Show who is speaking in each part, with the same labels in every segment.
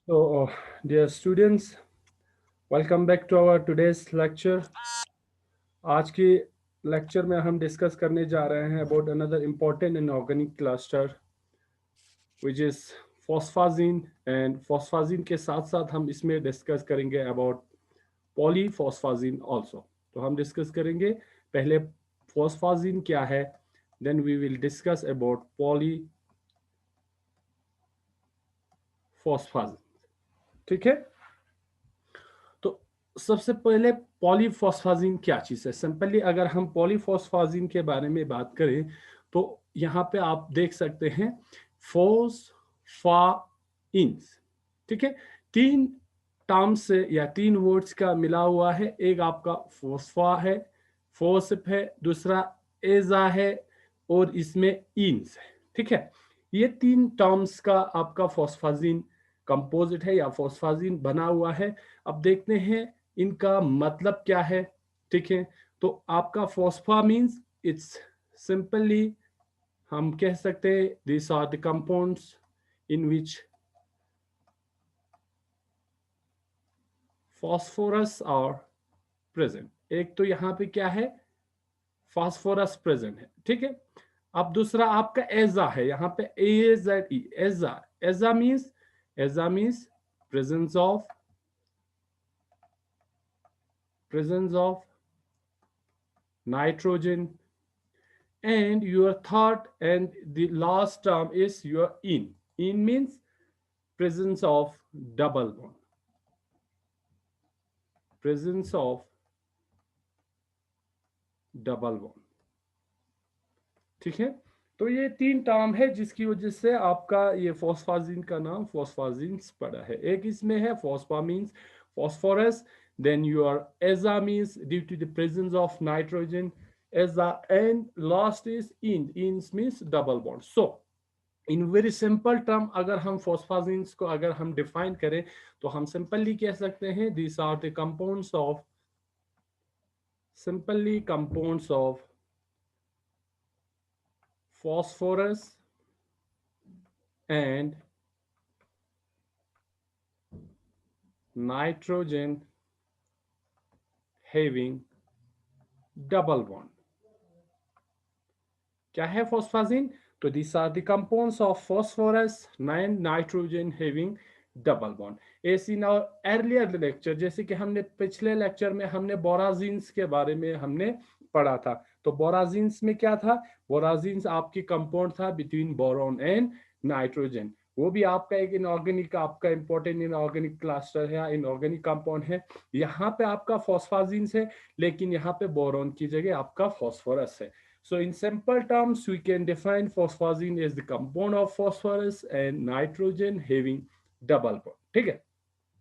Speaker 1: So, dear students, welcome back to our today's lecture. आज के lecture में हम डिस्कस करने जा रहे हैं about another important inorganic cluster which is phosphazine and phosphazine के साथ साथ हम इसमें डिस्कस करेंगे अबाउट पॉलीफॉस्फाजिन आल्सो। तो हम डिस्कस करेंगे पहले फॉस्फाजिन क्या है, then we will discuss about polyphosphazine. ठीक है, तो सबसे पहले पॉलीफॉस्फाजिन क्या चीज़ है। सिंपली अगर हम पॉलीफॉस्फाजिन के बारे में बात करें तो यहाँ पे आप देख सकते हैं फोस्फाइंस। ठीक है, तीन टर्म्स से या तीन वर्ड्स का मिला हुआ है। एक आपका फोस्फा है, फोस्फ है, दूसरा एजा है और इसमें इंस है। ठीक है, ये तीन टर्म्स का आपका फॉस्फाजिन कंपोजिट है या फॉस्फाजिन बना हुआ है। अब देखते हैं इनका मतलब क्या है। ठीक है, तो आपका फॉस्फा मींस इट्स सिंपली हम कह सकते हैं this are the compounds in which phosphorus are present. एक तो यहाँ पे क्या है, फास्फोरस प्रेजेंट है। ठीक है, अब दूसरा आपका एजा है, यहाँ पे ए एजा। एजा means presence of nitrogen, and your third and the last term is your in means presence of double bond, presence of double bond। ठीक है, तो ये तीन टर्म है जिसकी वजह से आपका ये फॉस्फाजिन का नाम फॉस्फाजिन्स पड़ा है। एक इसमें है फॉस्फा means phosphorus, then your eza means due to the presence of nitrogen, eza, and last is ins means double bond। So in very simple term अगर हम फॉस्फाजिन्स को अगर हम डिफाइन करें तो हम सिंपली कह सकते हैं this are the compounds of simply compounds of phosphorus and nitrogen having double bond। क्या है फॉस्फाजिन, तो this are the compounds of phosphorus and nitrogen having double bond. As in our earlier lecture, जैसे कि हमने पिछले lecture में हमने बोराजिन्स के बारे में हमने पढ़ा था। तो बोराजिन्स में क्या था, बोराजिन्स आपकी कंपाउंड था बिटवीन बोरॉन एंड नाइट्रोजन। वो भी आपका एक इनऑर्गेनिक आपका इंपॉर्टेंट इनऑर्गेनिक क्लस्टर है, इनऑर्गेनिक कंपाउंड है। यहाँ पे आपका फॉस्फाजिन्स है, लेकिन यहाँ पे बोरॉन की जगह आपका फॉस्फोरस है। So in simple terms, we can define phosphazine as the compound of phosphorus and nitrogen having double bond। ठीक है,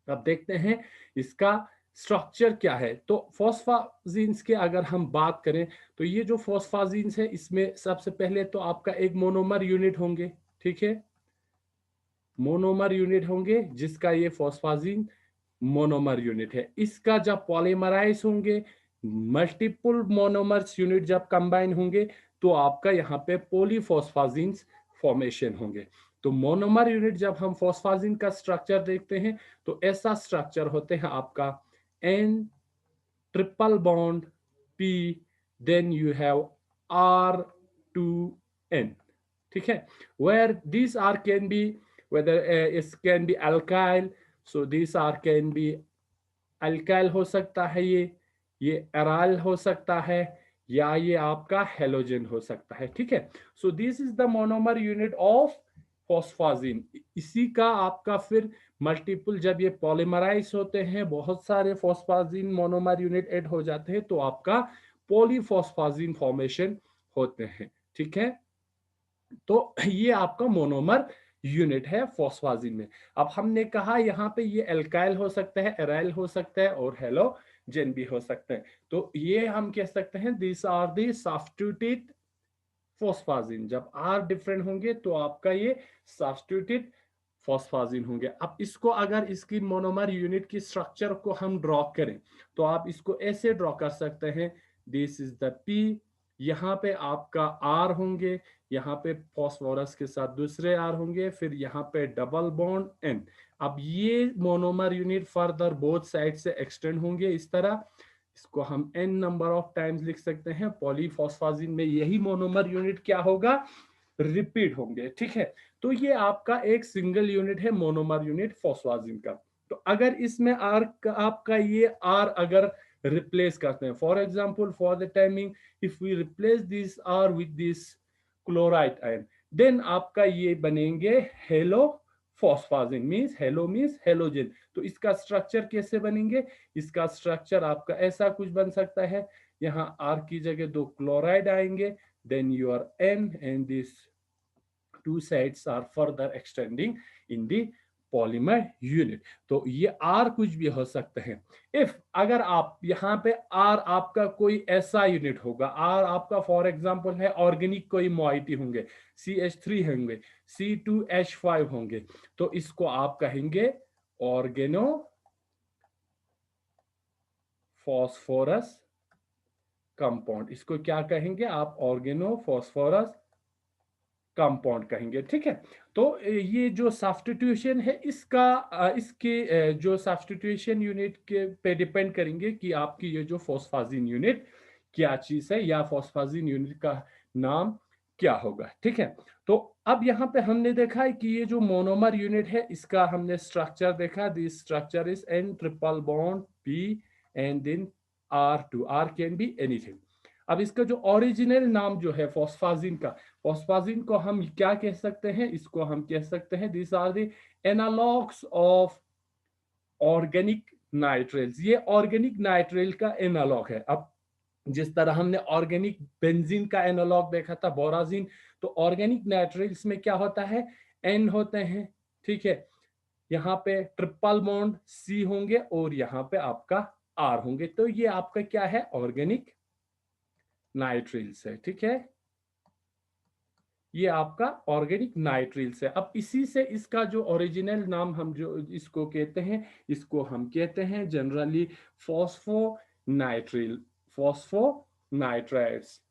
Speaker 1: अब देखते हैं इसका स्ट्रक्चर क्या है। तो फॉस्फाजीन्स के अगर हम बात करें तो ये जो फॉस्फाजीन्स है इसमें सबसे पहले तो आपका एक मोनोमर यूनिट होंगे। ठीक है, मोनोमर यूनिट होंगे जिसका ये फॉस्फाजीन मोनोमर यूनिट है। इसका जब पॉलीमराइज होंगे, मल्टीपल मोनोमर्स यूनिट जब कंबाइन होंगे तो आपका यहाँ पे पॉलीफॉस्फाजीन्स फॉर्मेशन होंगे। तो मोनोमर यूनिट जब हम फॉस्फाजिन का स्ट्रक्चर देखते हैं तो ऐसा स्ट्रक्चर होते हैं आपका N triple bond P, then you have R2N। ठीक है, where these R can be whether it can be alkyl, so these R can be alkyl हो सकता है, ये एराइल हो सकता है, या ये आपका हेलोजन हो सकता है। ठीक है, so this is the monomer unit of phosphazine. इसी का आपका फिर मल्टीपल जब ये पॉलीमराइज होते हैं, बहुत सारे फॉस्फाजिन मोनोमर यूनिट ऐड हो जाते हैं तो आपका पॉलीफॉस्फाजिन फॉर्मेशन होते हैं। ठीक है, तो ये आपका मोनोमर यूनिट है फॉस्फाजिन में। अब हमने कहा यहाँ पे ये एल्काइल हो सकता है, एराइल हो सकता है और हेलोजन भी हो सकते हैं। तो ये हम कह सकते हैं दिस आर दी सब्स्टिट्यूटेड फॉस्फाजिन। जब आर डिफरेंट होंगे तो आपका ये सब्स्टिट्यूटेड फॉस्फाजिन होंगे। अब इसको अगर इसकी मोनोमर यूनिट की स्ट्रक्चर को हम ड्रॉ करें तो आप इसको ऐसे ड्रॉ कर सकते हैं, दिस इज द पी, यहाँ पे आपका आर होंगे, यहाँ पे फॉस्फोरस के साथ दूसरे आर होंगे, फिर यहाँ पे डबल बॉन्ड एन। अब ये monomer unit further both side से एक्सटेंड होंगे इस तरह। इसको हम एन नंबर ऑफ टाइम्स लिख सकते हैं। पॉलीफॉस्फाजिन में यही मोनोमर यूनिट क्या होगा, रिपीट होंगे। ठीक है, तो ये आपका एक सिंगल यूनिट है मोनोमर यूनिट फॉस्फाजिन का। तो अगर इसमें आर आपका ये आर अगर रिप्लेस करते हैं, for example for the timing if we replace this R with this chloride ion, then आपका ये बनेंगे halo phosphazine, means halo means halogen. तो इसका स्ट्रक्चर कैसे बनेंगे, इसका स्ट्रक्चर आपका ऐसा कुछ बन सकता है, यहाँ आर की जगह दो क्लोराइड आएंगे, then your N and these two sides are further extending in the polymer unit। तो ये R कुछ भी हो सकते हैं। इफ अगर आप यहाँ पे R आपका कोई ऐसा यूनिट होगा, R आपका फॉर एग्जांपल है ऑर्गेनिक कोई मोइटी होंगे, CH3 होंगे, C2H5 होंगे, तो इसको आप कहेंगे ऑर्गेनो फॉस्फोरस कंपाउंड। इसको क्या कहेंगे आप, ऑर्गेनो फॉस्फोरस कंपाउंड कहेंगे। ठीक है, तो ये जो सब्स्टिट्यूशन है इसका इसके जो सब्स्टिट्यूशन यूनिट के पे डिपेंड करेंगे कि आपकी ये जो फॉस्फाजिन यूनिट क्या चीज है, या फॉस्फाजिन यूनिट का नाम क्या होगा। ठीक है, तो अब यहाँ पे हमने देखा है कि ये जो मोनोमर यूनिट है इसका हमने स्ट्रक्चर देखा, this structure is N triple bond P and then R2, R can be anything. अब इसका जो ओरिजिनल नाम जो है फॉस्फाजिन का, फॉस्फाजिन को हम क्या कह सकते हैं, इसको हम कह सकते हैं this are the analogues of organic nitriles. ये ऑर्गेनिक नाइट्रेल का एनालॉग है। अब जिस तरह हमने ऑर्गेनिक बेंजीन का एनालॉग देखा था बोराजिन, तो ऑर्गेनिक नाइट्रेल्स में क्या होता है, एन होते हैं। ठीक है, यहाँ पे ट्रिपल बॉन्ड सी होंगे और यहाँ पे आपका आर होंगे, तो ये आपका क्या है, ऑर्गेनिक नाइट्रिल्स है। ठीक है, ये आपका ऑर्गेनिक नाइट्रिल्स है। अब इसी से इसका जो ओरिजिनल नाम हम जो इसको कहते हैं, इसको हम कहते हैं generally phospho nitrile, phospho nitrides.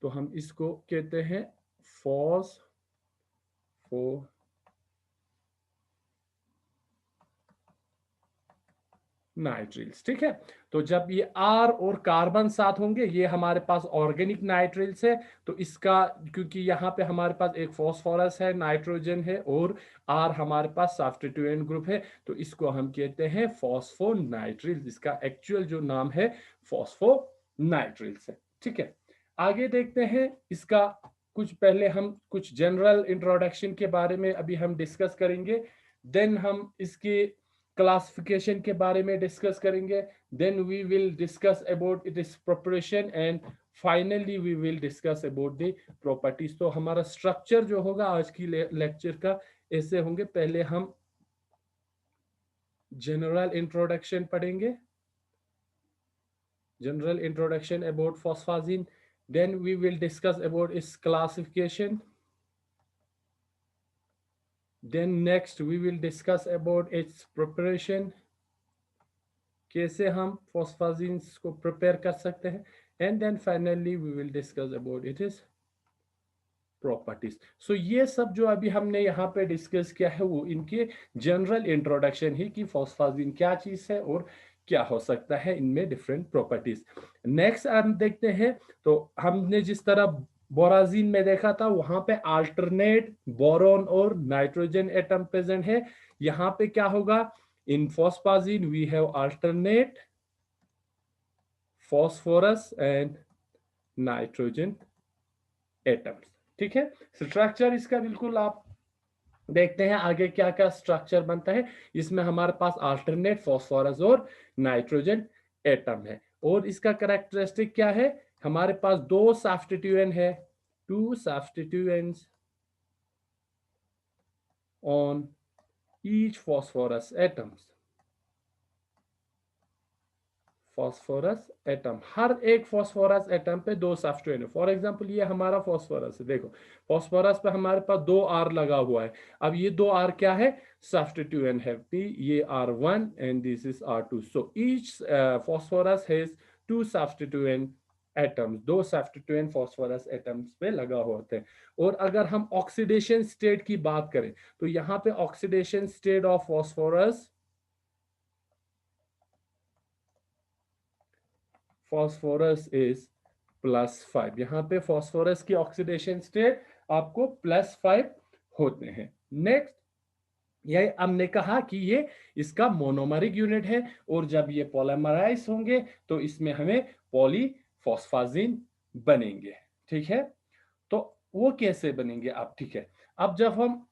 Speaker 1: तो हम इसको कहते हैं फॉस्फो नाइट्रिल्स। ठीक है, तो जब ये आर और कार्बन साथ होंगे, ये हमारे पास ऑर्गेनिक नाइट्रिल्स है। तो इसका क्योंकि यहाँ पे हमारे पास एक फॉस्फोरस है, नाइट्रोजन है और आर हमारे पास सब्स्टिट्यूएंट ग्रुप है, तो इसको हम कहते हैं फॉस्फो नाइट्रिल्स। इसका एक्चुअल जो नाम है फॉस्फो नाइट्रिल्स है। ठीक है, आगे देखते हैं इसका कुछ, पहले हम कुछ जनरल इंट्रोडक्शन के बारे में अभी हम डिस्कस करेंगे, देन हम इसके क्लासिफिकेशन के बारे में डिस्कस करेंगे, then we will discuss about it is preparation and finally we will discuss about the properties. तो हमारा स्ट्रक्चर जो होगा आज की लेक्चर का ऐसे होंगे, पहले हम जनरल इंट्रोडक्शन पढ़ेंगे, general introduction about phosphazine, then we will discuss about its classification, then next we will discuss about its preparation, कैसे हम फॉस्फाजिन्स को प्रिपेयर कर सकते हैं, and then finally we will discuss about it is properties. So ये सब जो अभी हमने यहाँ पे डिस्कस किया है वो इनके जनरल इंट्रोडक्शन ही कि फॉस्फाजिन क्या चीज है और क्या हो सकता है इनमें डिफरेंट प्रॉपर्टीज। नेक्स्ट हम देखते हैं, तो हमने जिस तरह बोराजिन में देखा था वहां पे अल्टरनेट बोरॉन और नाइट्रोजन एटम प्रेजेंट है, यहाँ पे क्या होगा, in phosphazine we have alternate phosphorus and nitrogen atoms. ठीक है, स्ट्रक्चर इसका बिल्कुल आप देखते हैं आगे क्या क्या स्ट्रक्चर बनता है। इसमें हमारे पास अल्टरनेट फॉस्फोरस और नाइट्रोजन एटम है, और इसका कैरेक्टरिस्टिक क्या है, हमारे पास दो सब्स्टिट्यूएंट है, two substituents on each phosphorus atoms, phosphorus atom, हर एक फॉस्फोरस एटम पे दो सब्स्टिट्यूएंट। फॉर एग्जांपल ये हमारा फॉस्फोरस है, देखो फॉस्फोरस पे हमारे पास दो आर लगा हुआ है। अब ये दो आर क्या है, सब्स्टिट्यूएंट है, ये R1 and this is R2। So each phosphorus has two substituent atoms, दो सब्स्टिट्यूएंट फॉस्फोरस एटम्स पे लगा होते हैं। और अगर हम ऑक्सीडेशन स्टेट की बात करें तो यहाँ पे oxidation state of phosphorus is +5। यहाँ पे फॉस्फोरस की ऑक्सीडेशन स्टेट आपको +5 होते हैं। नेक्स्ट, ये हमने कहा कि ये इसका मोनोमरिक यूनिट है, और जब ये पॉलीमराइज होंगे तो इसमें हमें पॉलीफॉस्फाजिन बनेंगे। ठीक है, तो वो कैसे बनेंगे अब? ठीक है, अब जब हम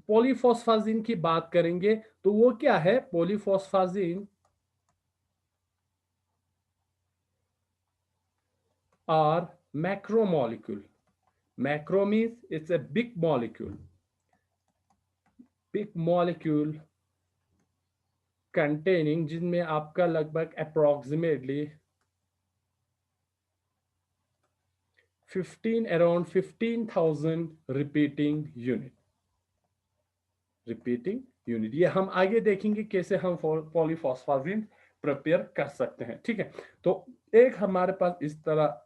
Speaker 1: पॉलीफॉस्फाजिन की बात करेंगे तो वो क्या है? Polyphosphazine are macromolecule. Macro means it's a big molecule, big molecule containing, जिनमें आपका लगभग अप्रोक्सीमेटली 15,000 रिपीटिंग यूनिट। ये हम आगे देखेंगे कैसे हम पॉलीफॉस्फाजिन प्रिपेयर कर सकते हैं। ठीक है, तो एक हमारे पास इस तरह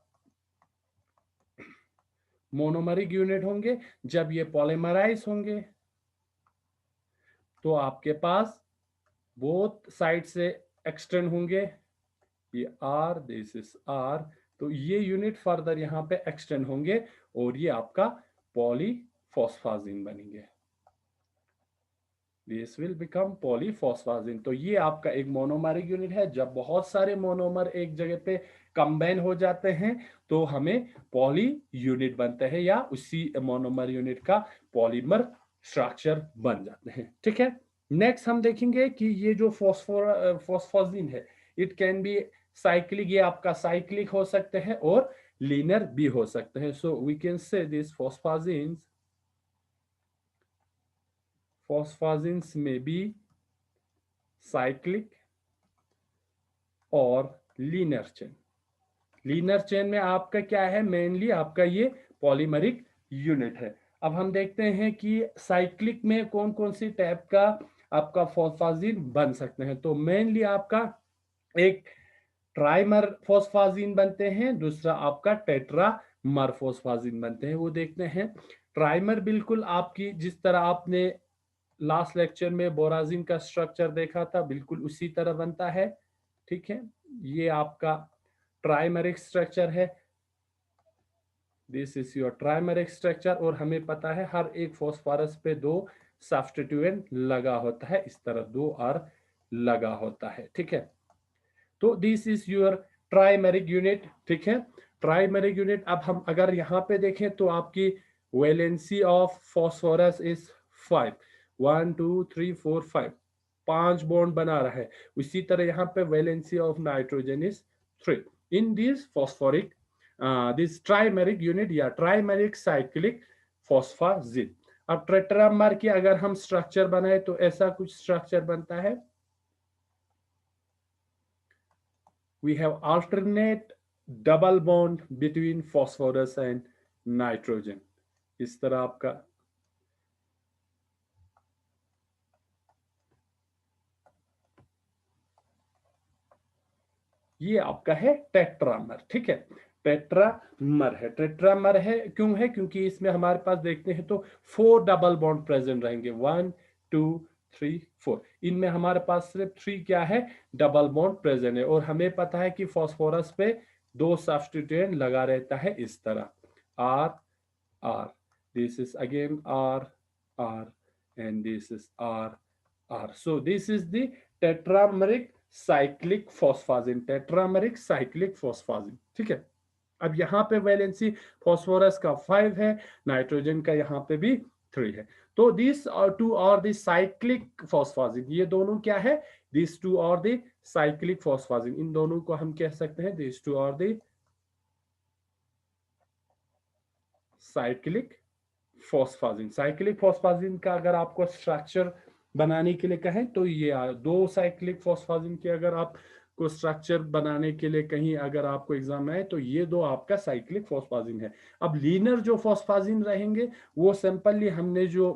Speaker 1: मोनोमरिक यूनिट होंगे। जब ये पॉलीमराइज होंगे तो आपके पास बोथ साइड से एक्सटेंड होंगे, ये आर, दिस इज आर, तो ये यूनिट फर्दर यहाँ पे एक्सटेंड होंगे और ये आपका पॉलीफॉस्फाजिन बनेंगे। This will become polyphosphazine. तो ये आपका एक मोनोमरिक यूनिट है। जब बहुत सारे मोनोमर एक जगह पे कंबाइन हो जाते हैं तो हमें पॉली यूनिट बनते हैं, या उसी मोनोमर यूनिट का पॉलीमर स्ट्रक्चर बन जाते हैं। ठीक है, नेक्स्ट हम देखेंगे कि ये जो फॉस्फोजिन है, इट कैन बी साइक्लिक, ये आपका साइक्लिक हो सकते हैं और लीनर भी हो सकते हैं। So we can say this phosphazines may be cyclic और लीनर चेन। लीनर चेन में आपका क्या है? मेनली आपका ये पॉलीमरिक यूनिट है। अब हम देखते हैं कि साइक्लिक में कौन कौन सी टाइप का आपका फॉस्फाजिन बन सकते हैं। तो मेनली आपका एक ट्राइमर फॉस्फाजिन बनते हैं, दूसरा आपका टेट्रामर फॉस्फाजिन बनते हैं। वो देखते हैं। ट्राइमर बिल्कुल आपकी जिस तरह आपने लास्ट लेक्चर में बोराजिन का स्ट्रक्चर देखा था, बिल्कुल उसी तरह बनता है। ठीक है, ये आपका ट्राइमेरिक स्ट्रक्चर है। This is your trimeric structure, और हमें पता है हर एक फॉस्फोरस पे दो सब्स्टिट्यूएंट लगा होता है, इस तरह दो आर लगा होता है। ठीक है, तो this is your trimeric unit. ठीक है, ट्राइमेरिक यूनिट। अब हम अगर यहाँ पे देखें तो आपकी valency of phosphorus is 5, 1 2 3 4 5, 5 bond बना रहा है। उसी तरह यहाँ पे valency of nitrogen is 3 in this phosphoric this trimeric unit या ट्राइमेरिक साइक्लिक फॉस्फाजिन। अब टेट्रामर की अगर हम स्ट्रक्चर बनाए तो ऐसा कुछ स्ट्रक्चर बनता है। We have alternate double bond between phosphorus and nitrogen। इस तरह आपका ये आपका है टेट्रामर। ठीक है, टेट्रामर है। टेट्रामर है क्यों है? क्योंकि इसमें हमारे पास देखते हैं तो 4 डबल बॉन्ड प्रेजेंट रहेंगे, 1 2 3 4। इनमें हमारे पास सिर्फ 3 क्या है? डबल बॉन्ड प्रेजेंट है। और हमें पता है कि फॉस्फोरस पे दो सब्स्टिट्यूएंट लगा रहता है इस तरह, R R, this is again R, and this is R। So this is the tetrameric cyclic phosphazine, tetrameric cyclic phosphazine। ठीक है, अब यहाँ पे वैलेंसी फॉस्फोरस का 5 है, नाइट्रोजन का यहाँ पे भी 3 है। तो this two are the cyclic phosphazine, ये दोनों क्या है? This two are the cyclic phosphazine. इन दोनों को हम कह सकते हैं this two are the cyclic phosphazine. Cyclic phosphazine का अगर आपको स्ट्रक्चर बनाने के लिए कहें तो ये दो साइक्लिक फॉस्फाजिन के अगर आपको स्ट्रक्चर बनाने के लिए कहीं अगर आपको एग्जाम में आए तो ये दो आपका साइक्लिक फॉस्फाजिन है। अब लीनर जो फॉस्फाजिन रहेंगे वो सिंपली हमने जो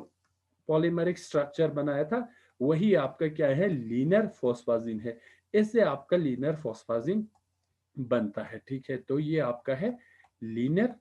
Speaker 1: पॉलीमेरिक स्ट्रक्चर बनाया था वही आपका क्या है? लीनर फॉस्फाजिन है। इससे आपका लीनर फॉस्फाजिन बनता है। ठीक है, तो ये आपका है लीनियर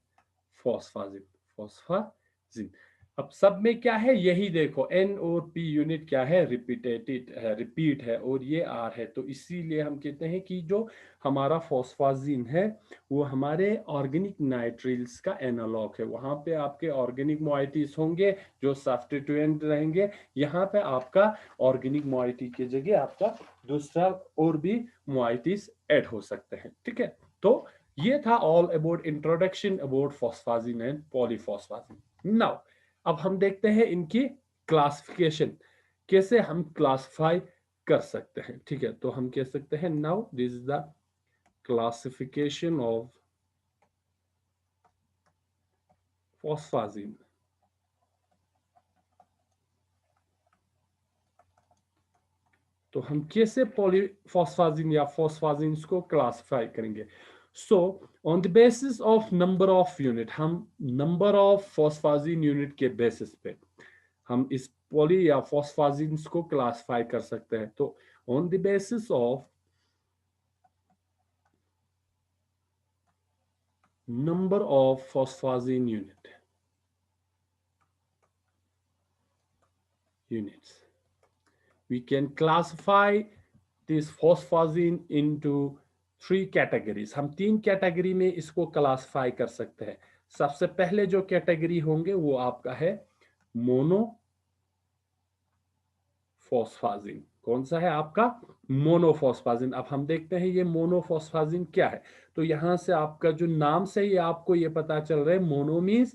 Speaker 1: फॉस्फाजिन, फॉस्फाजिन। अब सब में क्या है, यही देखो एन और पी यूनिट क्या है, रिपीटेटेड है, रिपीट है, और ये आर है। तो इसीलिए हम कहते हैं कि जो हमारा फॉस्फाजिन है वो हमारे ऑर्गेनिक नाइट्रिल्स का एनालॉग है। वहां पे आपके ऑर्गेनिक मोइटीज होंगे जो सब्स्टिट्यूएंट रहेंगे, यहाँ पे आपका ऑर्गेनिक मोइटी की जगह आपका दूसरा और भी मोइटीज ऐड हो सकते हैं। ठीक है, तो ये था all about introduction about phosphazine and polyphosphazine. Now अब हम देखते हैं इनकी क्लासिफिकेशन, कैसे हम क्लासिफाई कर सकते हैं। ठीक है, तो हम कह सकते हैं now this is the classification of phosphazine. तो हम कैसे पॉलीफॉस्फाजिन या फॉस्फाजिन को क्लासिफाई करेंगे। So on the basis of number of unit, हम नंबर ऑफ फॉस्फाजिन यूनिट के बेसिस पे हम इस पॉली या फॉस्फाजिन को क्लासिफाई कर सकते हैं। तो on the basis of number of phosphazine units, we can classify this phosphazine into three categories. हम तीन कैटेगरी में इसको क्लासिफाई कर सकते हैं। सबसे पहले जो कैटेगरी होंगे वो आपका है मोनो फोस्फाजिन। कौन सा है आपका, मोनोफॉस्फाजिन। अब हम देखते हैं ये मोनोफॉस्फाजिन क्या है। तो यहां से आपका जो नाम से ही आपको ये पता चल रहा है, mono means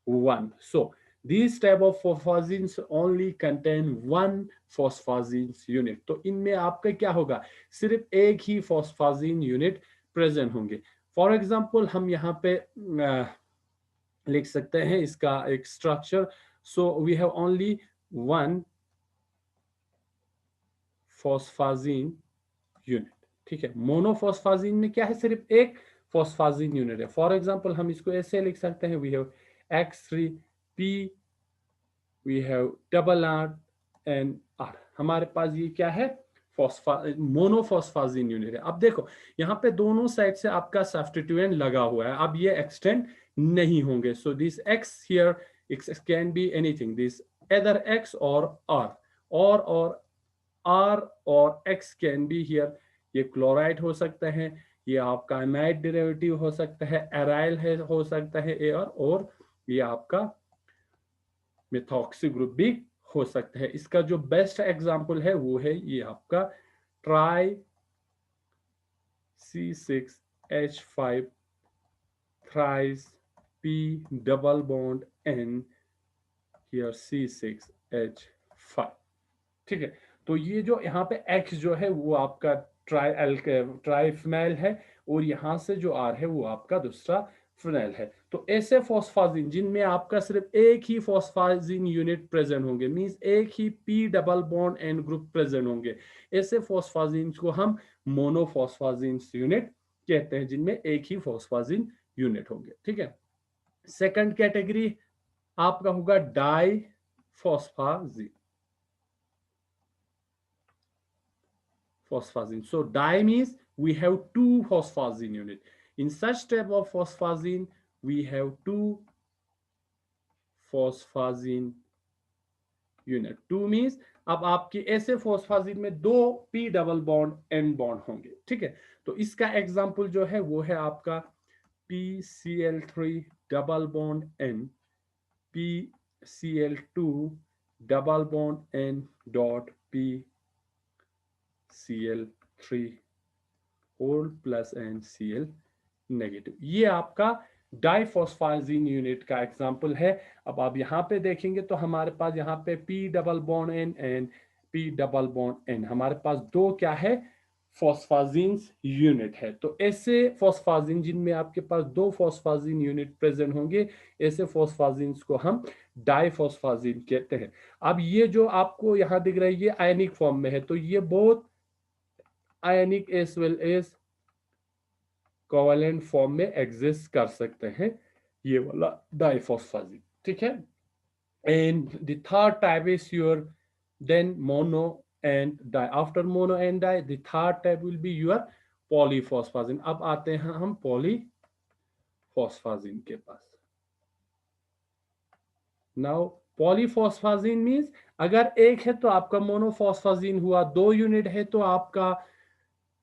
Speaker 1: one. So these type of phosphazines only contain one phosphazine unit. तो इनमें आपका क्या होगा, सिर्फ एक ही phosphazine unit प्रेजेंट होंगे। फॉर एग्जाम्पल हम यहाँ पे लिख सकते हैं इसका एक structure. So we have only one phosphazine unit. ठीक है, मोनोफॉस्फाजीन में क्या है, सिर्फ एक फॉस्फाजीन यूनिट है। फॉर एग्जांपल हम इसको ऐसे लिख सकते हैं, we have X3P, we have double R and R. हमारे पास ये क्या है, फॉस्फा मोनोफॉस्फाजीन यूनिट है। अब देखो यहाँ पे दोनों साइड से आपका सब्स्टिट्यूएंट लगा हुआ है, अब ये एक्सटेंड नहीं होंगे। So this X here X can be anything, this either x or r, or R और एक्स कैन बी हियर। ये क्लोराइड हो सकता है, ये आपका एमाइड डेरिवेटिव हो सकता है, एराइल है हो सकता है ए, और ये आपका मिथॉक्सी ग्रुप भी हो सकता है। इसका जो बेस्ट एग्जांपल है वो है ये आपका try C6H5 thrice P double bond N here C6H5। ठीक है, तो ये जो यहाँ पे X जो है वो आपका ट्राइफिनाइल है, और यहाँ से जो R है वो आपका दूसरा फिनाइल है। तो ऐसे फॉस्फाजिन जिनमें आपका सिर्फ एक ही फॉस्फाजिन यूनिट प्रेजेंट होंगे, मींस एक ही P double bond N group present होंगे, ऐसे फॉस्फाजिन को हम मोनोफॉस्फाजिन यूनिट कहते हैं, जिनमें एक ही फॉस्फाजिन यूनिट होंगे। ठीक है, सेकंड कैटेगरी आपका होगा die फॉस्फाजिन, phosphazine. So di means we have two phosphazine unit. In such type of phosphazine, we have two phosphazine unit. Two means अब आपके ऐसे फॉस्फाजिन में दो P double bond N bond होंगे। ठीक है, तो इसका एग्जांपल जो है वो है आपका PCl3 double bond N, PCl2 double bond N dot PCl3 whole plus and Cl negative. ये आपका डाइफॉस्फाजिन यूनिट का एग्जांपल है। अब आप यहाँ पे देखेंगे तो हमारे पास यहाँ पे P double bond N and P double bond N, हमारे पास दो क्या है, फॉस्फाजिन यूनिट है। तो ऐसे फॉस्फाजिन जिनमें आपके पास दो फॉस्फाजिन यूनिट प्रेजेंट होंगे, ऐसे फॉस्फाजिन को हम डाइफॉस्फाजिन कहते हैं। अब ये जो आपको यहाँ दिख रहा है ये आयनिक फॉर्म में है, तो ये बहुत ionic as well as covalent form में एग्जिस्ट कर सकते हैं, ये वाला डाइफॉस्फाजिन। ठीक है, and the third type is your then mono and di. After mono and di the third type will be your polyphosphazine. अब आते हैं हम पॉलीफॉस्फाजिन के पास। नाउ पॉलीफॉस्फाजिन मींस अगर एक है तो आपका मोनोफॉस्फाजिन हुआ, 2 यूनिट है तो आपका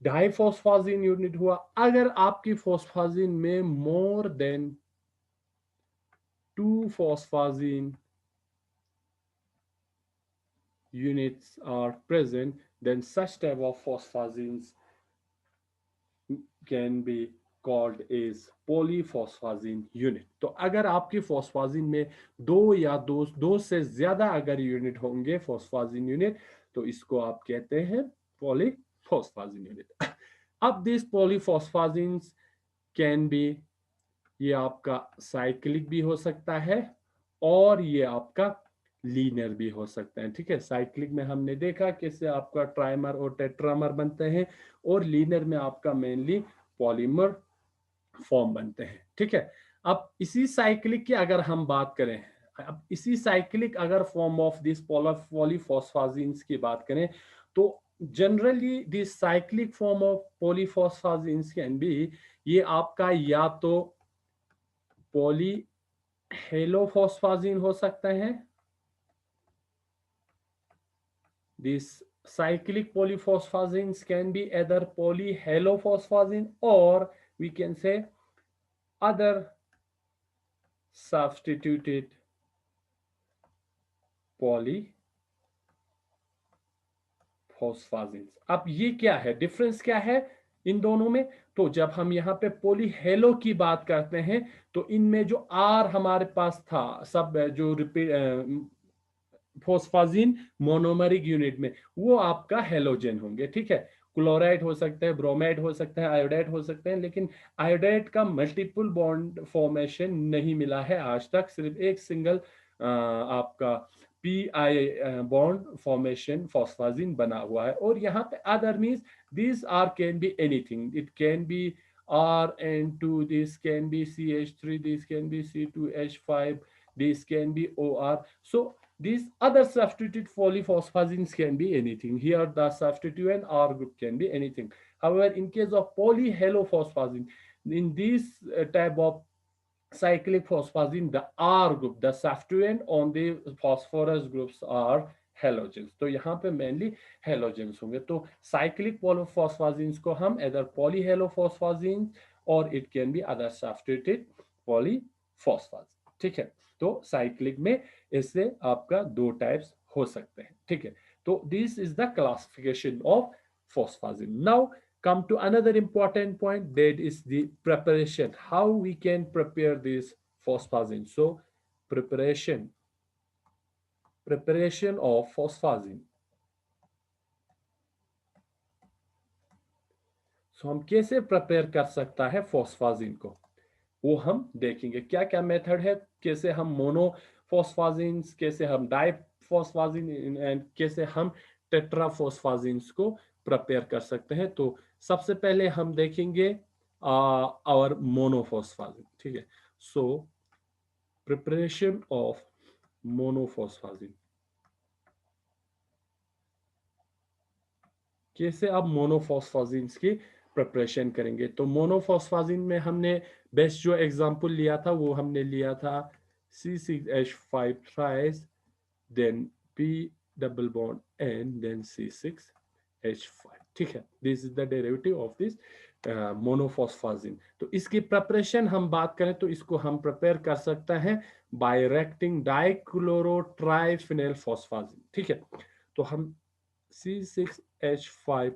Speaker 1: डाइफॉस्फाजिन यूनिट हुआ। अगर आपकी फॉस्फाजिन में more than 2 phosphazine units are present, then such type of phosphazines can be called as polyphosphazine unit। तो अगर आपकी फॉस्फाजिन में दो से ज्यादा अगर यूनिट होंगे फॉस्फाजिन यूनिट, तो इसको आप कहते हैं पॉलीफॉस्फाजिन यूनिट। अब दिस पॉलीफॉस्फाजिन्स कैन बी, ये आपका साइक्लिक भी हो सकता है और ये आपका लीनियर भी हो सकता है। ठीक है, साइक्लिक में हमने देखा कैसे आपका ट्राइमर और टेट्रामर बनते हैं, और लीनियर में आपका मेनली पॉलीमर फॉर्म बनते हैं। ठीक है, अब इसी साइक्लिक की अगर हम बात करें, अब इसी साइक्लिक अगर फॉर्म ऑफ दिस पॉलीफॉस्फाजिन्स की बात करें, तो generally this cyclic form of polyphosphazines can be, ये आपका या तो पॉली हेलोफॉस्फाजिन हो सकता है, this cyclic polyphosphazines can be either polyhalophosphazine or we can say other substituted polyphosphazines। अब ये क्या है, डिफरेंस क्या है इन दोनों में? तो जब हम यहाँ पे पोलीहेलो की बात करते हैं तो इनमें जो आर हमारे पास था, सब जो रिपीट फोस्फाजिन मोनोमरिक यूनिट में, वो आपका हेलोजन होंगे। ठीक है, क्लोराइड हो सकता है, ब्रोमाइड हो सकता है, आयोडाइड हो सकते हैं, लेकिन आयोडाइड का मल्टीपल बॉन्ड फॉर्मेशन नहीं मिला है आज तक, सिर्फ एक सिंगल आपका P I bond formation phosphazine बना हुआ है। और यहाँ पे other means this R can be anything, it can be RN2, this can be CH3, this can be C2H5, this can be OR. So these other substituted polyphosphazines can be anything. Here the substituent R group can be anything. However, in case of polyhalophosphazine, in this type of cyclic phosphazine, the R group, the substituent on the phosphorus groups are halogens. तो यहाँ पे mainly halogens होंगे। तो cyclic पॉलीफॉस्फाजिन्स को हम इधर polyhalophosphazine और it can be other substituted polyphosphazine. ठीक है, तो साइक्लिक में इससे आपका दो टाइप्स हो सकते हैं। ठीक है, तो this is the classification of phosphazine. Now come to another important point, that is the preparation, how we can prepare this phosphazine। So preparation of phosphazine। So हम कैसे प्रिपेयर कर सकता है फॉस्फाजिन को, वो हम देखेंगे। क्या क्या मेथड है, कैसे हम मोनोफॉस्फाजिन्स, कैसे हम डाइफॉस्फाजिन एंड कैसे हम टेट्राफॉस्फाजिन्स को प्रिपेयर कर सकते हैं। तो सबसे पहले हम देखेंगे और मोनोफॉस्फाजिन। ठीक है, सो प्रिपरेशन ऑफ मोनोफॉस्फाजिन, कैसे आप मोनोफॉस्फाजिन्स की प्रिपरेशन करेंगे। तो मोनोफॉस्फाजिन में हमने बेस्ट जो एग्जांपल लिया था वो हमने लिया था C6H5 thrice, then P double bond N, then C6H5। ठीक है, this is the derivative of this monophosphazine. तो इसकी प्रिपरेशन हम बात करें तो इसको हम प्रिपेयर कर सकते हैं बाय रिएक्टिंग डाइक्लोरो ट्राइफिनाइल फॉस्फाजिन। ठीक है, तो हम C6H5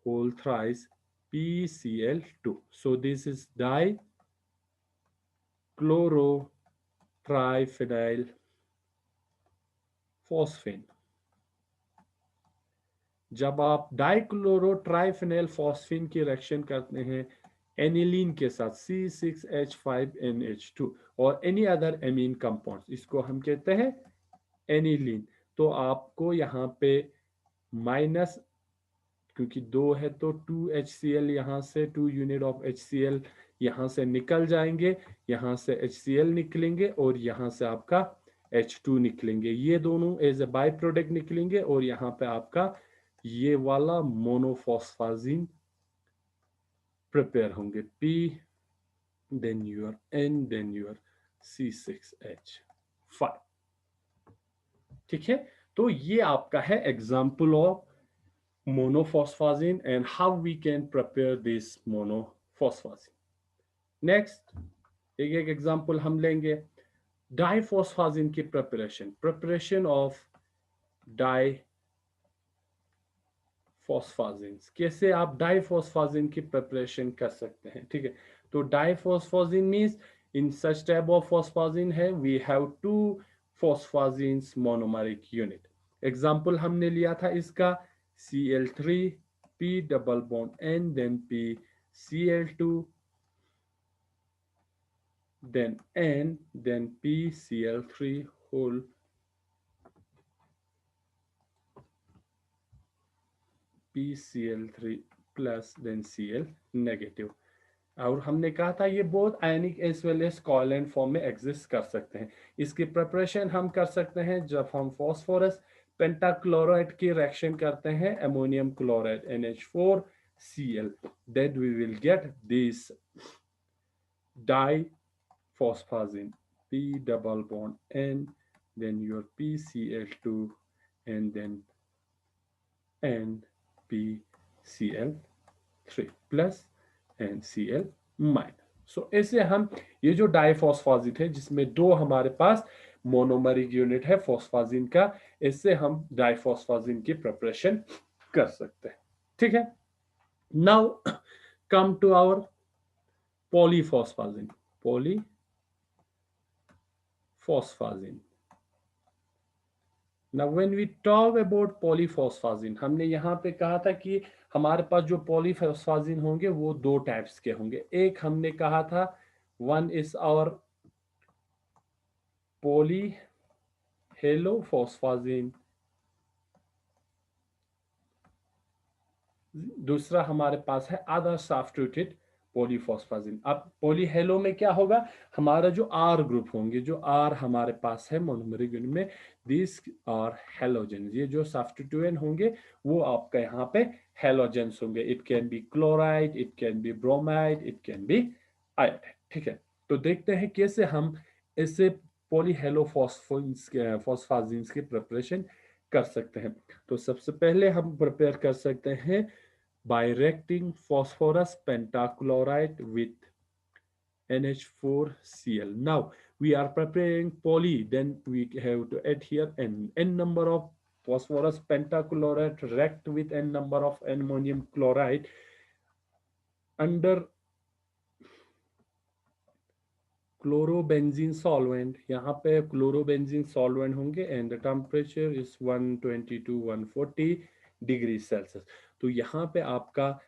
Speaker 1: whole thrice PCl2। So this is dichlorotriphenyl phosphine। जब आप डाइक्लोरोट्राइफेनॉल फॉस्फीन की रिएक्शन करते हैं एनिलीन के साथ C6H5NH2 और एनी अदर एमीन कंपाउंड्स, इसको हम कहते हैं एनिलीन। तो आपको यहाँ पे माइनस, क्योंकि दो है तो 2HCl, यहाँ से 2 यूनिट ऑफ HCl यहाँ से निकल जाएंगे, यहाँ से HCl निकलेंगे और यहाँ से आपका H2 निकलेंगे, ये दोनों एज ए बाई प्रोडक्ट निकलेंगे और यहाँ पे आपका ये वाला मोनोफॉस्फाजिन प्रिपेयर होंगे, P then your N then your C6H5। ठीक है, तो ये आपका है example of monophosphazene and how we can prepare this monophosphazene. Next एक एक एग्जाम्पल हम लेंगे। डाइफॉस्फाजिन की प्रिपरेशन, प्रिपरेशन ऑफ डाइफॉस्फाजिन, कैसे आप डाइफॉस्फाजिन की प्रिपरेशन कर सकते हैं। ठीक है, तो diphosphazene means in such type of phosphazene है we have two phosphazenes monomeric unit. Example हमने लिया था इसका Cl3 P double bond N then P Cl2 then N then PCl3 whole PCl3 plus then Cl negative. और हमने कहा था ये both ionic as well as covalent form में एग्जिस्ट कर सकते हैं। इसकी प्रिपरेशन हम कर सकते हैं जब हम फास्फोरस पेंटाक्लोराइड की रिएक्शन करते हैं ammonium chloride NH4Cl, then we will get this diphosphazine P double bond N then your PCl2 and then NPCl3 plus NCl minus. So ऐसे हम ये जो डाइफॉस्फाजिन है जिसमें दो हमारे पास मोनोमरिक यूनिट है फॉस्फाजिन का, इससे हम डाइफॉस्फाजिन की प्रिपरेशन कर सकते हैं। ठीक है, now come to our polyphosphazene. Polyphosphazene, now when we talk about polyphosphazene, हमने यहाँ पे कहा था कि हमारे पास जो पॉलीफॉस्फाजिन होंगे वो दो टाइप्स के होंगे। एक हमने कहा था वन इज आवर पॉलीहेलोफॉस्फाजिन, दूसरा हमारे पास है अदर सब्स्टिट्यूटेड पॉलीफॉस्फाजिन। अब पॉलीहेलो में क्या होगा, हमारा जो आर ग्रुप होंगे, जो आर हमारे पास है मोनोमरिक यूनिट में, दिस आर हेलोजेन, ये जो सब्स्टिट्यूएंट होंगे वो आपका यहाँ पे हेलोजेंस होंगे। It can B chloride, it can B bromide, it can B iodide. ठीक है, तो देखते हैं कैसे हम ऐसे पॉलीहेलोफॉस्फाजिन्स की प्रिपरेशन कर सकते हैं। तो सबसे पहले हम प्रिपेयर कर सकते हैं by reacting phosphorus pentachloride with NH4Cl. Now we are preparing poly, then we have to add here n number of phosphorus pentachloride react with n number of ammonium chloride under chlorobenzene solvent. यहाँ पे chlorobenzene solvent होंगे and the temperature is 120 to 140 degree Celsius. तो यहाँ पे आपका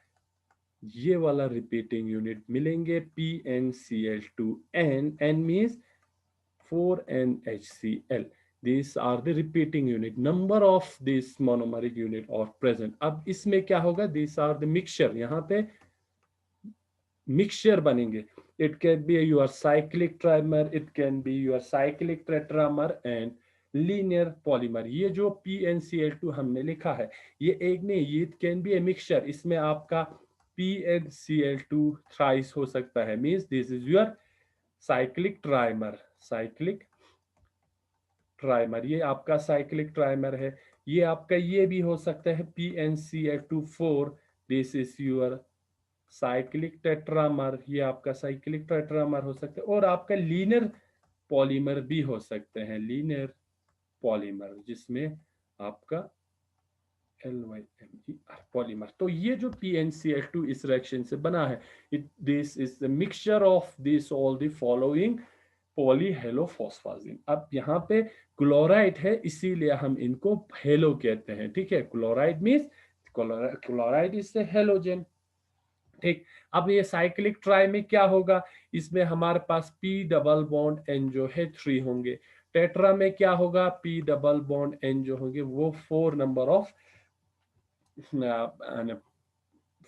Speaker 1: ये वाला repeating unit मिलेंगे PnCl2n, n means 4NHCl। These are the repeating unit. Number of these monomeric unit are present। अब इसमें क्या होगा, these are the mixture, यहाँ पे मिक्सचर बनेंगे। It can be your cyclic trimer, it can be your cyclic tetramer and linear polymer. ये जो PnCl2 हमने लिखा है ये एक नहीं, ये it can B a mixture. इसमें आपका PnCl2 थ्राइस हो सकता है, means this is your cyclic trimer. Cyclic trimer, ये आपका साइक्लिक ट्राइमर है। ये आपका ये भी हो सकता है PnCl2 4, this is your cyclic tetramer, ये आपका साइक्लिक टेट्रामर हो सकता है। और आपका लीनियर पॉलीमर भी हो सकते हैं, लीनियर पॉलीमर जिसमें आपका LYMER पॉलीमर। तो ये जो PnCl2 इस रिएक्शन से बना है, this is the mixture of this all the following polyhalophosphazene. अब यहाँ पे क्लोराइड है इसीलिए हम इनको हेलो कहते हैं। ठीक है, chloride means chloride is a halogen. ठीक, अब ये साइक्लिक ट्राई में क्या होगा, इसमें हमारे पास P डबल बॉन्ड N जो है 3 होंगे। टेट्रा में क्या होगा, P डबल बॉन्ड N जो होंगे वो 4 number of